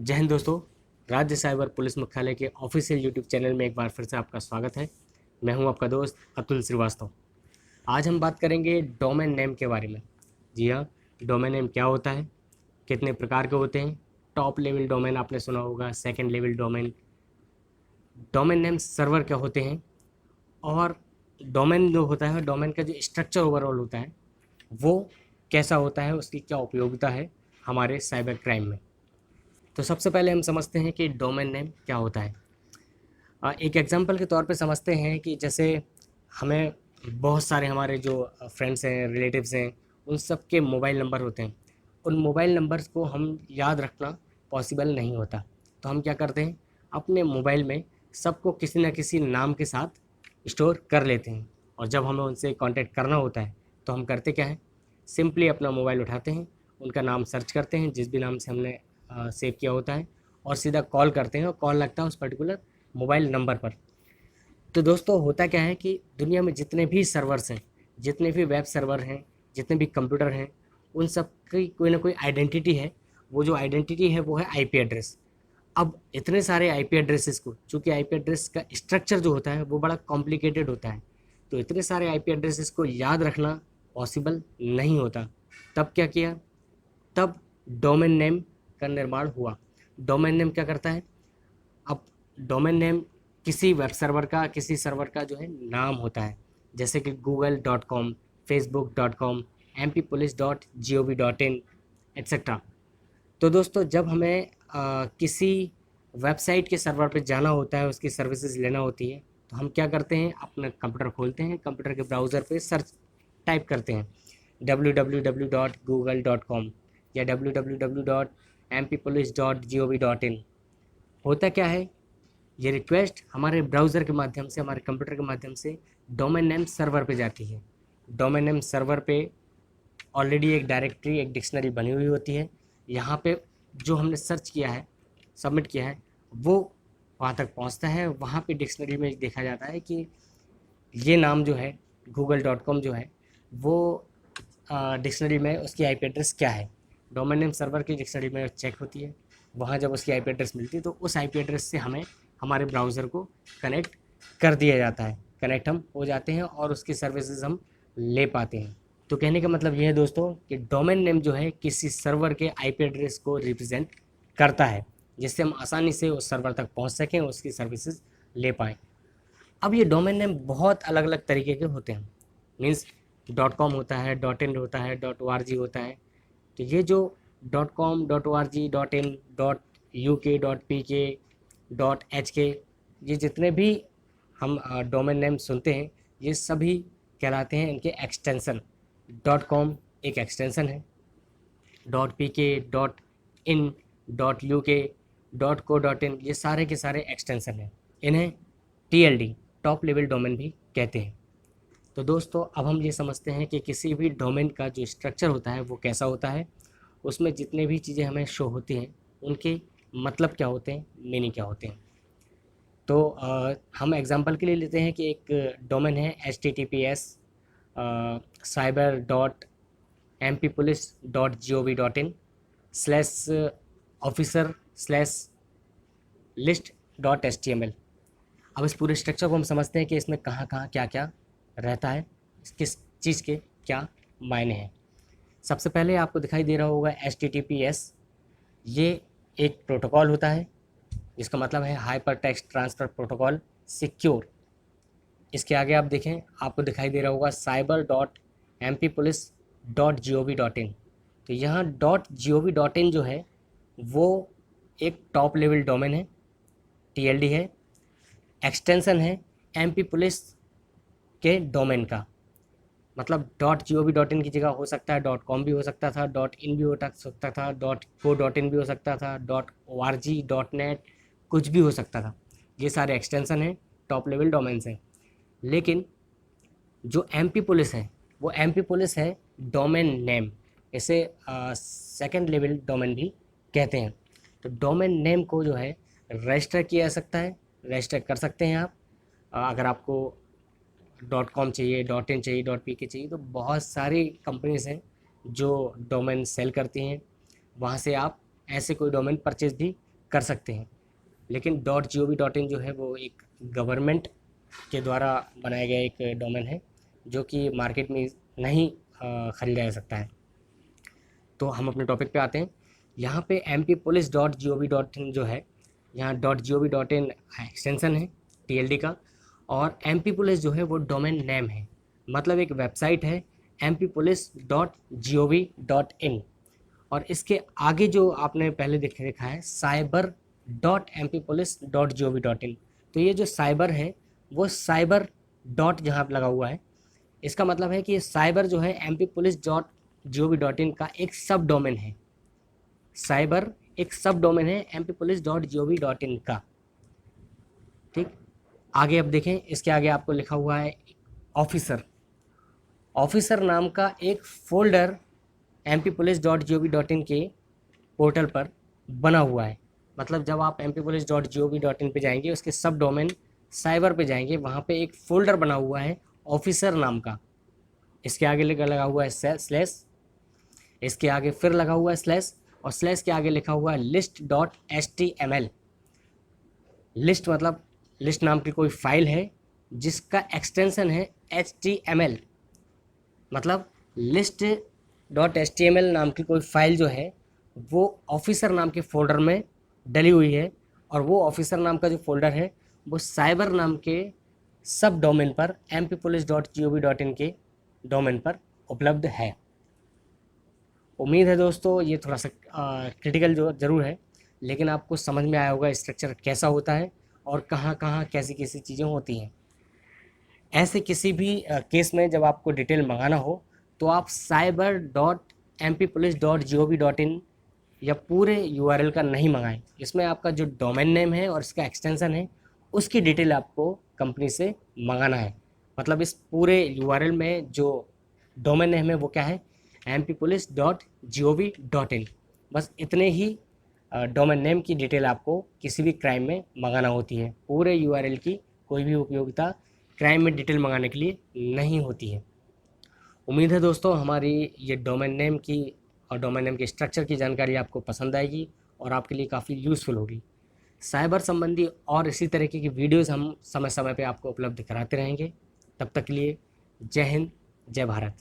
जय हिंद दोस्तों। राज्य साइबर पुलिस मुख्यालय के ऑफिशियल यूट्यूब चैनल में एक बार फिर से आपका स्वागत है। मैं हूं आपका दोस्त अतुल श्रीवास्तव। आज हम बात करेंगे डोमेन नेम के बारे में। जी हाँ, डोमेन नेम क्या होता है, कितने प्रकार के होते हैं। टॉप लेवल डोमेन आपने सुना होगा, second level domain, domain name server क्या होते हैं, और डोमेन जो होता है, डोमेन का जो स्ट्रक्चर ओवरऑल होता है वो कैसा होता है, उसकी क्या उपयोगिता है हमारे साइबर क्राइम में। तो सबसे पहले हम समझते हैं कि डोमेन नेम क्या होता है। एक एग्जांपल के तौर पे समझते हैं कि जैसे हमें बहुत सारे हमारे जो फ्रेंड्स हैं, रिलेटिव्स हैं, उन सब के मोबाइल नंबर होते हैं। उन मोबाइल नंबर्स को हम याद रखना पॉसिबल नहीं होता, तो हम क्या करते हैं, अपने मोबाइल में सबको किसी न किसी नाम के साथ स्टोर कर लेते हैं। और जब हमें उनसे कांटेक्ट करना होता है तो हम करते क्या है, सिंपली अपना मोबाइल उठाते हैं, उनका नाम सर्च करते हैं जिस भी नाम से हमने सेव किया होता है, और सीधा कॉल करते हैं, और कॉल लगता है उस पर्टिकुलर मोबाइल नंबर पर। तो दोस्तों होता क्या है कि दुनिया में जितने भी सर्वर्स हैं, जितने भी वेब सर्वर हैं, जितने भी कंप्यूटर हैं, उन सब की कोई ना कोई आइडेंटिटी है। वो जो आइडेंटिटी है वो है आईपी एड्रेस। अब इतने सारे आईपी एड्रेसेस को, चूंकि आईपी एड्रेस का स्ट्रक्चर जो होता है वो बड़ा कॉम्प्लिकेटेड होता है, तो इतने सारे आईपी एड्रेसेस को याद रखना पॉसिबल नहीं होता। तब क्या किया, तब डोमेन नेम का निर्माण हुआ। डोमेन नेम क्या करता है, अब डोमेन नेम किसी वेब सर्वर का, किसी सर्वर का जो है नाम होता है, जैसे कि google.com, facebook.com, mp police.gov.in etcetera. तो दोस्तों जब हमें किसी वेबसाइट के सर्वर पे जाना होता है, उसकी सर्विसेज लेना होती है, तो हम क्या करते हैं, अपना कंप्यूटर खोलते हैं, कंप्यूटर के ब्राउज़र पे सर्च टाइप करते हैं www.google.com या www.mp police.gov.in। होता क्या है, ये रिक्वेस्ट हमारे ब्राउज़र के माध्यम से, हमारे कंप्यूटर के माध्यम से डोमेन नेम सर्वर पे जाती है। डोमेन नेम सर्वर पे ऑलरेडी एक डायरेक्टरी, एक डिक्शनरी बनी हुई होती है। यहाँ पे जो हमने सर्च किया है, सबमिट किया है, वो वहाँ तक पहुँचता है। वहाँ पे डिक्शनरी में देखा जाता है कि ये नाम जो है, google.com जो है, वो डिक्शनरी में उसकी आईपी एड्रेस क्या है। डोमेन नेम सर्वर की डिक्शनरी में चेक होती है, वहाँ जब उसकी आईपी एड्रेस मिलती है तो उस आईपी एड्रेस से हमें हमारे ब्राउज़र को कनेक्ट कर दिया जाता है, कनेक्ट हम हो जाते हैं और उसकी सर्विसेज हम ले पाते हैं। तो कहने का मतलब ये है दोस्तों कि डोमेन नेम जो है किसी सर्वर के आईपी एड्रेस को रिप्रेजेंट करता है, जिससे हम आसानी से उस सर्वर तक पहुंच सकें, उसकी सर्विसेज ले पाएँ। अब ये डोमेन नेम बहुत अलग अलग तरीके के होते हैं, मीन्स डॉट कॉम होता है, डॉट इन होता है, डॉट ओ आर जी होता है। तो ये जो dot com, dot O R G, dot in, dot U K, dot P K, dot H K, ये जितने भी हम डोमेन नेम सुनते हैं, ये सभी कहलाते हैं इनके एक्सटेंशन। डॉट कॉम एक एक्सटेंशन है, dot P K, dot in, dot U K, dot को, डॉट इन, ये सारे के सारे एक्सटेंशन हैं। इन्हें T L D, top level domain भी कहते हैं। तो दोस्तों अब हम ये समझते हैं कि किसी भी डोमेन का जो स्ट्रक्चर होता है वो कैसा होता है, उसमें जितने भी चीज़ें हमें शो होती हैं उनके मतलब क्या होते हैं, मीनिंग क्या होते हैं। तो हम एग्जांपल के लिए लेते हैं कि एक डोमेन है https cyber.mpulice.gov.in slash officer slash list dot H T M L. अब इस पूरे स्ट्रक्चर को हम समझते हैं कि इसमें कहाँ कहाँ क्या क्या रहता है, किस चीज़ के क्या मायने हैं। सबसे पहले आपको दिखाई दे रहा होगा HTTPS। ये एक प्रोटोकॉल होता है, जिसका मतलब है hyper text transfer protocol secure. इसके आगे आप देखें, आपको दिखाई दे रहा होगा cyber.mpulice.gov.in। तो यहाँ .gov.in जो है वो एक टॉप लेवल डोमेन है, TLD है, एक्सटेंशन है MP पुलिस के डोमेन का। मतलब .gov.in की जगह हो सकता है .com भी हो सकता था, .in भी हो सकता था, .co.in भी हो सकता था, .org, .net, कुछ भी हो सकता था। ये सारे एक्सटेंशन हैं, टॉप लेवल डोमेन्स हैं। लेकिन जो MP पुलिस है वो MP पुलिस है डोमेन नेम। इसे सेकंड लेवल डोमेन भी कहते हैं। तो डोमेन नेम को जो है रजिस्टर किया जा सकता है, रजिस्टर कर सकते हैं आप। अगर आपको .com चाहिए, .in चाहिए, .pk चाहिए, तो बहुत सारी कंपनीज हैं जो डोमेन सेल करती हैं, वहाँ से आप ऐसे कोई डोमेन परचेज भी कर सकते हैं। लेकिन .gov.in जो है वो एक गवर्नमेंट के द्वारा बनाया गया एक डोमेन है जो कि मार्केट में नहीं ख़रीदा जा सकता है। तो हम अपने टॉपिक पे आते हैं। यहाँ पे mppolice.gov.in जो है, यहाँ .gov.in एक्सटेंशन है TLD का, और MP पुलिस जो है वो डोमेन नेम है, मतलब एक वेबसाइट है mppolice.gov.in। और इसके आगे जो आपने पहले देखा है cyber.mppolice.gov.in, तो ये जो साइबर है वो साइबर डॉट जहाँ पे लगा हुआ है, इसका मतलब है कि ये साइबर जो है mppolice.gov.in का एक सब डोमेन है। साइबर एक सब डोमेन है mppolice.gov.in का। ठीक, आगे अब देखें, इसके आगे आपको लिखा हुआ है ऑफिसर। ऑफिसर नाम का एक फ़ोल्डर mppolice.gov.in के पोर्टल पर बना हुआ है। मतलब जब आप mppolice.gov.in पे जाएंगे, उसके सब डोमेन साइबर पे जाएंगे, वहाँ पे एक फ़ोल्डर बना हुआ है ऑफिसर नाम का। इसके आगे लगा हुआ है स्लैश, इसके आगे फिर लगा हुआ है स्लैश, और स्लैश के आगे लिखा हुआ है list.html। लिस्ट मतलब लिस्ट नाम की कोई फाइल है जिसका एक्सटेंशन है HTML। मतलब list.html नाम की कोई फाइल जो है वो ऑफिसर नाम के फोल्डर में डली हुई है, और वो ऑफिसर नाम का जो फोल्डर है वो साइबर नाम के सब डोमेन पर mppolice.gov.in के डोमेन पर उपलब्ध है। उम्मीद है दोस्तों ये थोड़ा सा क्रिटिकल जो ज़रूर है, लेकिन आपको समझ में आया होगा स्ट्रक्चर कैसा होता है और कहाँ कहाँ कैसी कैसी चीज़ें होती हैं। ऐसे किसी भी केस में जब आपको डिटेल मंगाना हो तो आप cyber.mppolice.gov.in या पूरे URL का नहीं मंगाएं। इसमें आपका जो डोमेन नेम है और इसका एक्सटेंशन है उसकी डिटेल आपको कंपनी से मंगाना है। मतलब इस पूरे URL में जो डोमेन नेम है वो क्या है, mppolice.gov.in। बस इतने ही डोमेन नेम की डिटेल आपको किसी भी क्राइम में मंगाना होती है। पूरे URL की कोई भी उपयोगिता क्राइम में डिटेल मंगाने के लिए नहीं होती है। उम्मीद है दोस्तों हमारी ये डोमेन नेम की और डोमेन नेम के स्ट्रक्चर की जानकारी आपको पसंद आएगी और आपके लिए काफ़ी यूज़फुल होगी। साइबर संबंधी और इसी तरीके की वीडियोज़ हम समय समय पे आपको उपलब्ध कराते रहेंगे। तब तक के लिए जय हिंद, जय भारत।